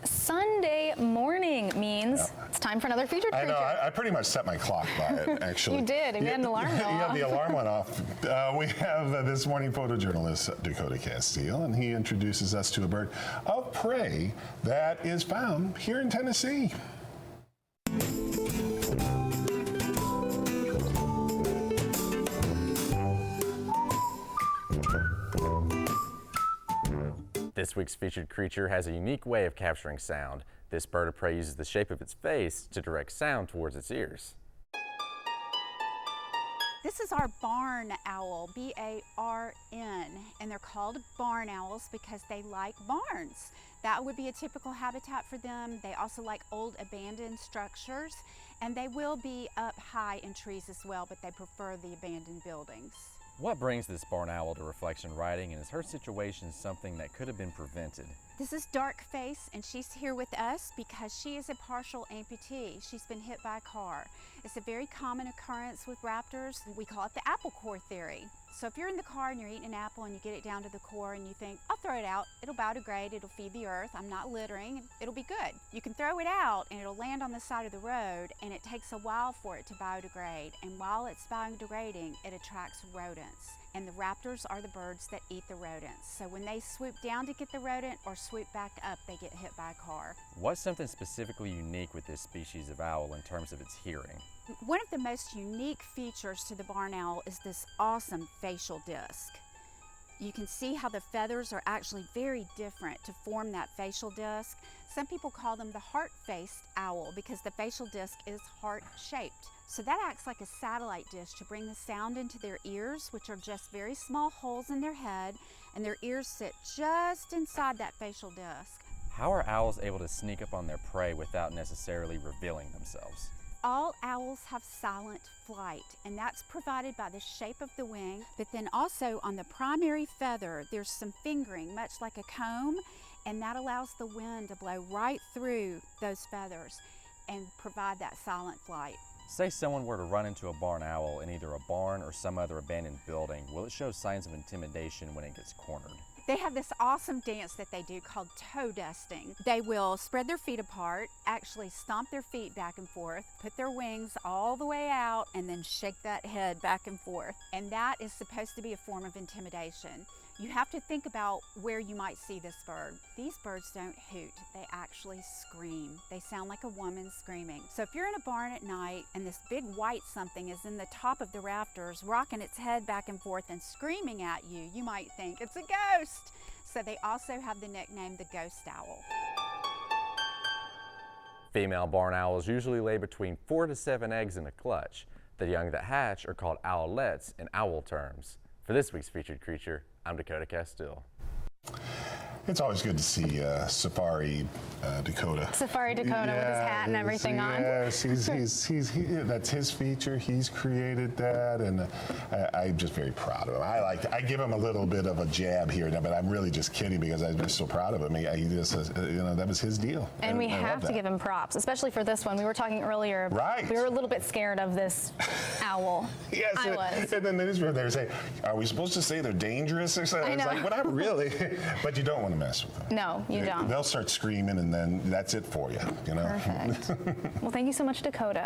Sunday morning means it's time for another featured creature. I know. I pretty much set my clock by it, actually. You did. You had an alarm go off. Yeah, the alarm went off. We have this morning photojournalist Dakota Casteel, and he introduces us to a bird of prey that is found here in Tennessee. This week's featured creature has a unique way of capturing sound. This bird of prey uses the shape of its face to direct sound towards its ears. This is our barn owl, B-A-R-N, and they're called barn owls because they like barns. That would be a typical habitat for them. They also like old abandoned structures, and they will be up high in trees as well, but they prefer the abandoned buildings. What brings this barn owl to reflection writing, and is her situation something that could have been prevented? This is Dark Face, and she's here with us because she is a partial amputee. She's been hit by a car. It's a very common occurrence with raptors. We call it the apple core theory. So if you're in the car and you're eating an apple and you get it down to the core and you think, I'll throw it out, it'll biodegrade, it'll feed the earth, I'm not littering, it'll be good. You can throw it out and it'll land on the side of the road, and it takes a while for it to biodegrade. And while it's biodegrading, it attracts rodents. And the raptors are the birds that eat the rodents. So when they swoop down to get the rodent or swoop back up, they get hit by a car. What's something specifically unique with this species of owl in terms of its hearing? One of the most unique features to the barn owl is this awesome facial disc. You can see how the feathers are actually very different to form that facial disc. Some people call them the heart-faced owl because the facial disc is heart-shaped. So that acts like a satellite dish to bring the sound into their ears, which are just very small holes in their head, and their ears sit just inside that facial disc. How are owls able to sneak up on their prey without necessarily revealing themselves? All owls have silent flight, and that's provided by the shape of the wing, but then also on the primary feather, there's some fingering, much like a comb, and that allows the wind to blow right through those feathers and provide that silent flight. Say someone were to run into a barn owl in either a barn or some other abandoned building, will it show signs of intimidation when it gets cornered? They have this awesome dance that they do called toe dusting. They will spread their feet apart, actually stomp their feet back and forth, put their wings all the way out, and then shake that head back and forth. And that is supposed to be a form of intimidation. You have to think about where you might see this bird. These birds don't hoot, they actually scream. They sound like a woman screaming. So if you're in a barn at night and this big white something is in the top of the rafters, rocking its head back and forth and screaming at you, you might think it's a ghost. So they also have the nickname the ghost owl. Female barn owls usually lay between 4 to 7 eggs in a clutch. The young that hatch are called owlets in owl terms. For this week's featured creature, I'm Dakota Casteel. It's always good to see Safari Dakota. Safari Dakota with his hat and everything on. Yes, that's his feature. He's created that, and I'm just very proud of him. I give him a little bit of a jab here, but I'm really just kidding because I'm just so proud of him. He just, that was his deal. And we have to give him props, especially for this one. We were talking earlier. Right. We were a little bit scared of this owl. Yes, I was. And then the newsroom, they were saying, "Are we supposed to say they're dangerous or something?" I was like, "Well, not really," but you don't want to mess with them. No, you don't. They'll start screaming, and then that's it for you. Perfect. Well, thank you so much, Dakota.